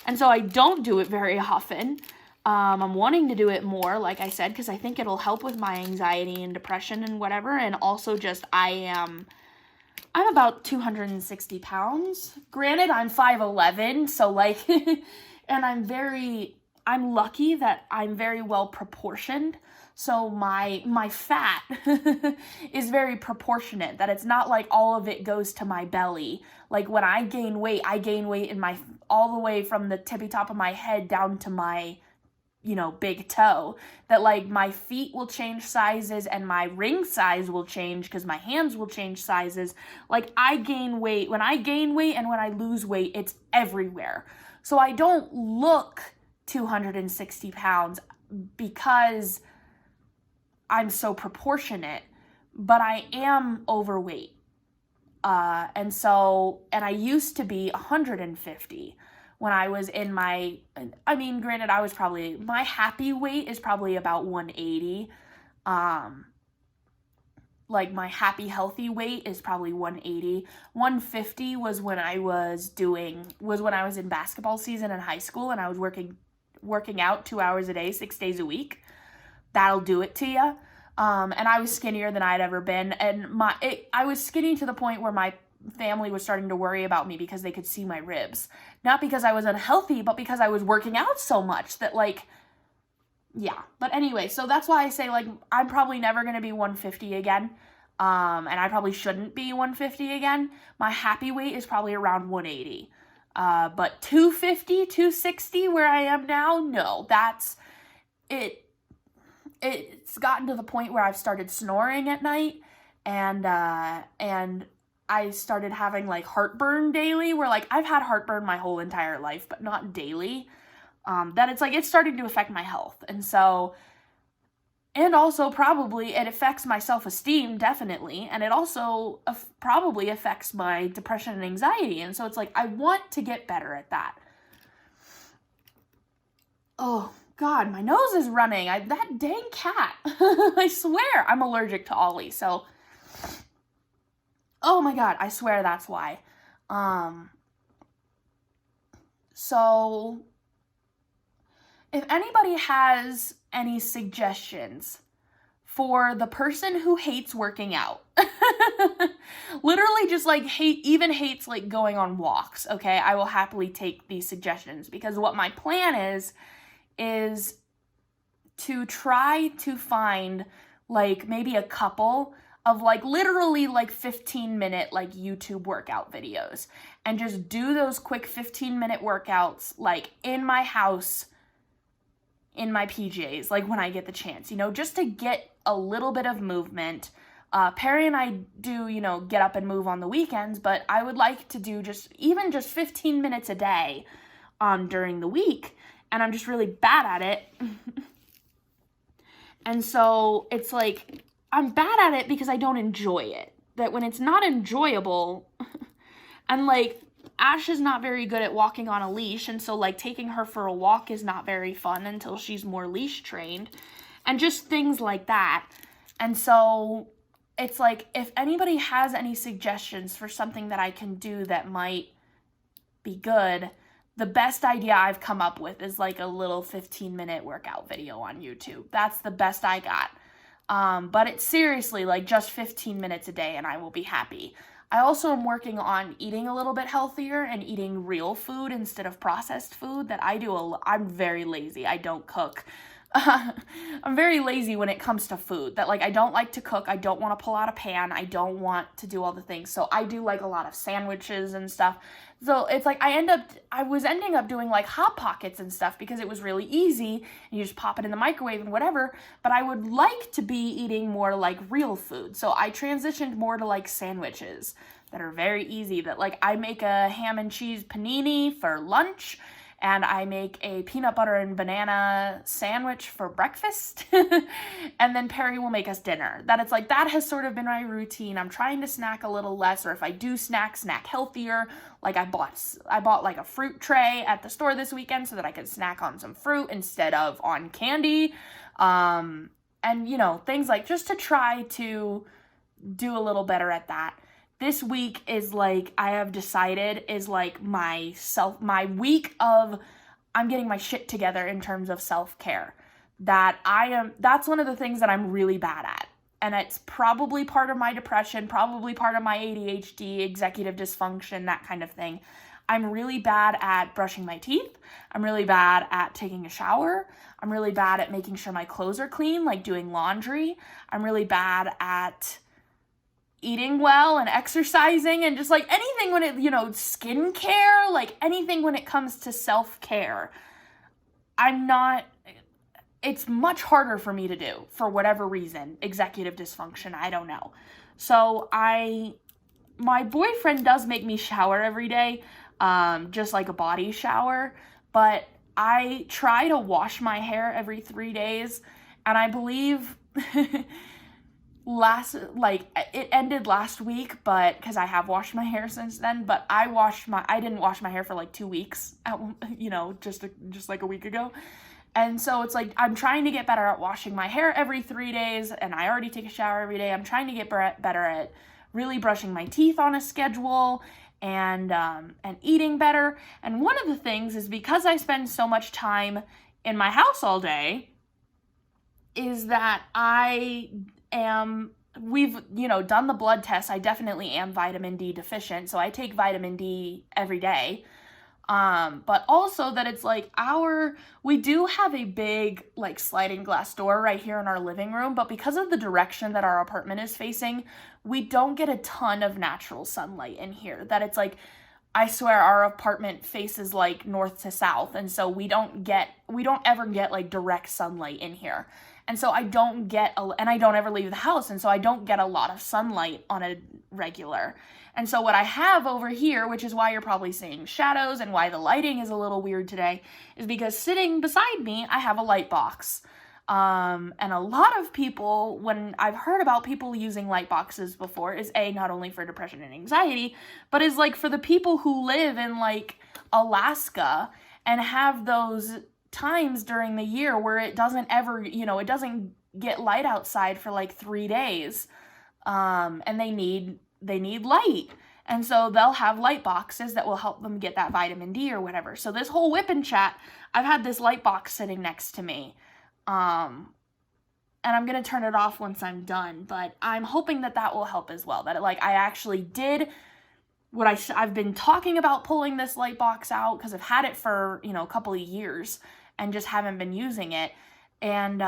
And so I don't do it very often. I'm wanting to do it more, like I said, because I think it'll help with my anxiety and depression and whatever. And also just I'm about 260 pounds. Granted, I'm 5'11", so like, and I'm lucky that I'm very well proportioned. So my fat is very proportionate, that it's not like all of it goes to my belly. Like when I gain weight in all the way from the tippy top of my head down to my, big toe. That like my feet will change sizes and my ring size will change because my hands will change sizes. Like I gain weight. When I gain weight and when I lose weight, it's everywhere. So I don't look 260 pounds because I'm so proportionate, but I am overweight. And I used to be 150 when I was in granted, my happy weight is probably about 180. Like my happy healthy weight is probably 180. 150 was when I was in basketball season in high school and I was working out 2 hours a day, 6 days a week. That'll do it to you. And I was skinnier than I'd ever been. And I was skinny to the point where my family was starting to worry about me because they could see my ribs. Not because I was unhealthy, but because I was working out so much that yeah. But anyway, so that's why I say I'm probably never going to be 150 again. And I probably shouldn't be 150 again. My happy weight is probably around 180. But 250, 260 where I am now, no, that's it. It's gotten to the point where I've started snoring at night and I started having heartburn daily where I've had heartburn my whole entire life, but not daily. That it's starting to affect my health. And also probably it affects my self-esteem, definitely. And it also probably affects my depression and anxiety. And so it's I want to get better at that. Oh, God, my nose is running. That dang cat. I swear I'm allergic to Ollie. So, oh my God, I swear that's why. So if anybody has any suggestions for the person who hates working out, literally just hates going on walks, okay, I will happily take these suggestions because what my plan is to try to find maybe a couple of literally 15-minute YouTube workout videos and just do those quick 15-minute workouts in my house in my PJs when I get the chance, just to get a little bit of movement. Perry and I do, get up and move on the weekends, but I would like to do just 15 minutes a day during the week. And I'm just really bad at it. And so it's I'm bad at it because I don't enjoy it. That when it's not enjoyable, and Ash is not very good at walking on a leash. And so taking her for a walk is not very fun until she's more leash trained. And just things like that. And so it's if anybody has any suggestions for something that I can do that might be good, the best idea I've come up with is a little 15-minute workout video on YouTube. That's the best I got. But it's seriously just 15 minutes a day and I will be happy. I also am working on eating a little bit healthier and eating real food instead of processed food that I do. I'm very lazy. I don't cook. I'm very lazy when it comes to food. That like I don't like to cook. I don't want to pull out a pan. I don't want to do all the things. So I do like a lot of sandwiches and stuff. So it's like I was ending up doing like Hot Pockets and stuff because it was really easy and you just pop it in the microwave and whatever. But I would like to be eating more like real food. So I transitioned more to like sandwiches that are very easy. That like I make a ham and cheese panini for lunch. And I make a peanut butter and banana sandwich for breakfast. And then Perry will make us dinner. That it's like, that has sort of been my routine. I'm trying to snack a little less, or if I do snack healthier. Like I bought like a fruit tray at the store this weekend so that I could snack on some fruit instead of on candy. And you know, things like just to try to do a little better at that. This week is like, I have decided is like my week of I'm getting my shit together in terms of self-care. That's one of the things that I'm really bad at. And it's probably part of my depression, probably part of my ADHD, executive dysfunction, that kind of thing. I'm really bad at brushing my teeth. I'm really bad at taking a shower. I'm really bad at making sure my clothes are clean, like doing laundry. I'm really bad at eating well and exercising and just like anything when it, you know, skincare, like anything when it comes to self-care. It's much harder for me to do for whatever reason. Executive dysfunction, I don't know. So my boyfriend does make me shower every day, just like a body shower, but I try to wash my hair every 3 days, and I believe it ended last week, but because I have washed my hair since then, but I didn't wash my hair for like 2 weeks, you know, just like a week ago. And so it's like, I'm trying to get better at washing my hair every 3 days, and I already take a shower every day. I'm trying to get better at really brushing my teeth on a schedule and eating better. And one of the things is because I spend so much time in my house all day, is that we've, you know, done the blood test. I definitely am vitamin D deficient, so I take vitamin D every day. But also that it's like we do have a big like sliding glass door right here in our living room, but because of the direction that our apartment is facing, we don't get a ton of natural sunlight in here. That it's like, I swear our apartment faces like north to south, and so we don't ever get like direct sunlight in here. And so I don't ever leave the house, and so I don't get a lot of sunlight on a regular. And so what I have over here, which is why you're probably seeing shadows and why the lighting is a little weird today, is because sitting beside me, I have a light box. And a lot of people, when I've heard about people using light boxes before, is not only for depression and anxiety, but is like for the people who live in like Alaska and have those times during the year where it doesn't ever, you know, it doesn't get light outside for like 3 days, and they need light, and so they'll have light boxes that will help them get that vitamin D or whatever. So this whole WIP and chat, I've had this light box sitting next to me, and I'm gonna turn it off once I'm done, but I'm hoping that will help as well, that like I actually did what I've been talking about, pulling this light box out, because I've had it for, you know, a couple of years and just haven't been using it. And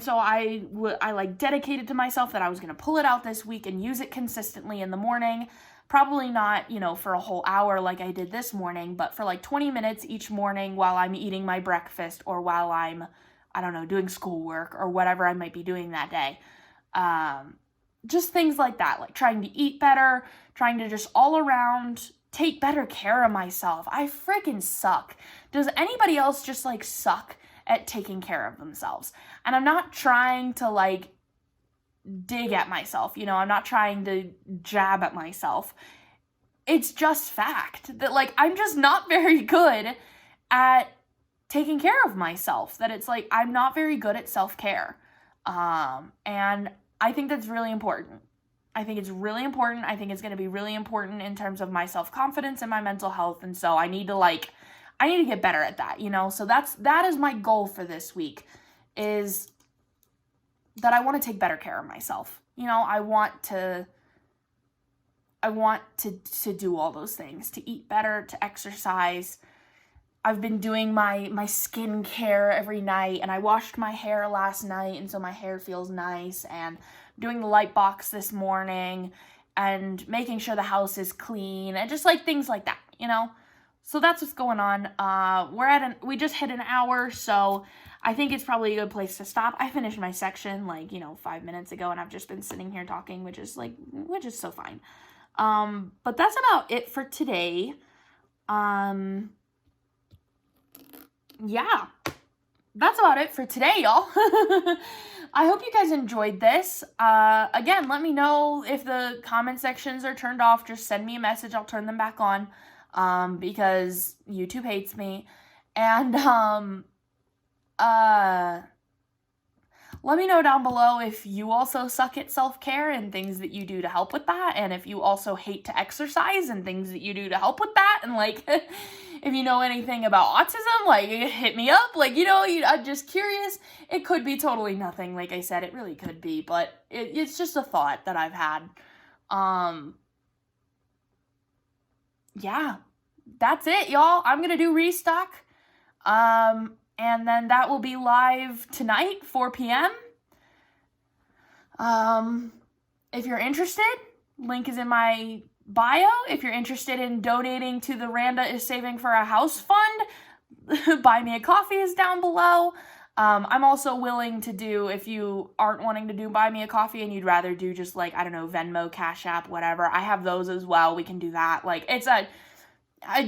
so I like dedicated to myself that I was going to pull it out this week and use it consistently in the morning. Probably not, you know, for a whole hour like I did this morning, but for like 20 minutes each morning while I'm eating my breakfast or while I'm, I don't know, doing schoolwork or whatever I might be doing that day. Just things like that, like trying to eat better, trying to just all around take better care of myself. I freaking suck. Does anybody else just like suck at taking care of themselves? And I'm not trying to like dig at myself, you know, I'm not trying to jab at myself. It's just fact that like I'm just not very good at taking care of myself, that it's like I'm not very good at self-care. And I think that's really important. I think it's really important. I think it's going to be really important in terms of my self-confidence and my mental health. And so I need to get better at that, you know? So that is my goal for this week, is that I want to take better care of myself. You know, I want to do all those things, to eat better, to exercise, I've been doing my skincare every night, and I washed my hair last night, and so my hair feels nice, and doing the light box this morning, and making sure the house is clean, and just like things like that, you know? So that's what's going on. We just hit an hour, so I think it's probably a good place to stop. I finished my section 5 minutes ago, and I've just been sitting here talking, which is so fine. But that's about it for today. Yeah, that's about it for today, y'all. I hope you guys enjoyed this. Again, let me know if the comment sections are turned off. Just send me a message. I'll turn them back on, because YouTube hates me. And, let me know down below if you also suck at self-care and things that you do to help with that, and if you also hate to exercise and things that you do to help with that, and if you know anything about autism, hit me up. I'm just curious. It could be totally nothing. Like I said, it really could be, but it's just a thought that I've had. Yeah, that's it, y'all. I'm gonna do restock. And then that will be live tonight, 4 p.m. If you're interested, link is in my bio. If you're interested in donating to the Randa is Saving for a House Fund, Buy Me a Coffee is down below. I'm also willing to do, if you aren't wanting to do Buy Me a Coffee and you'd rather do just Venmo, Cash App, whatever, I have those as well. We can do that. I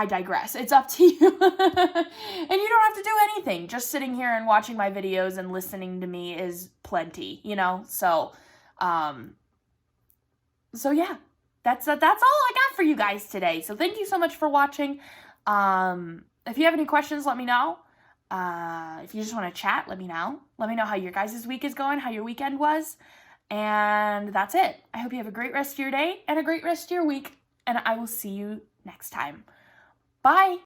digress. It's up to you. And you don't have to do anything. Just sitting here and watching my videos and listening to me is plenty, So, yeah, that's all I got for you guys today. So thank you so much for watching. If you have any questions, let me know. If you just want to chat, let me know. Let me know how your guys' week is going, how your weekend was. And that's it. I hope you have a great rest of your day and a great rest of your week. And I will see you next time. Bye.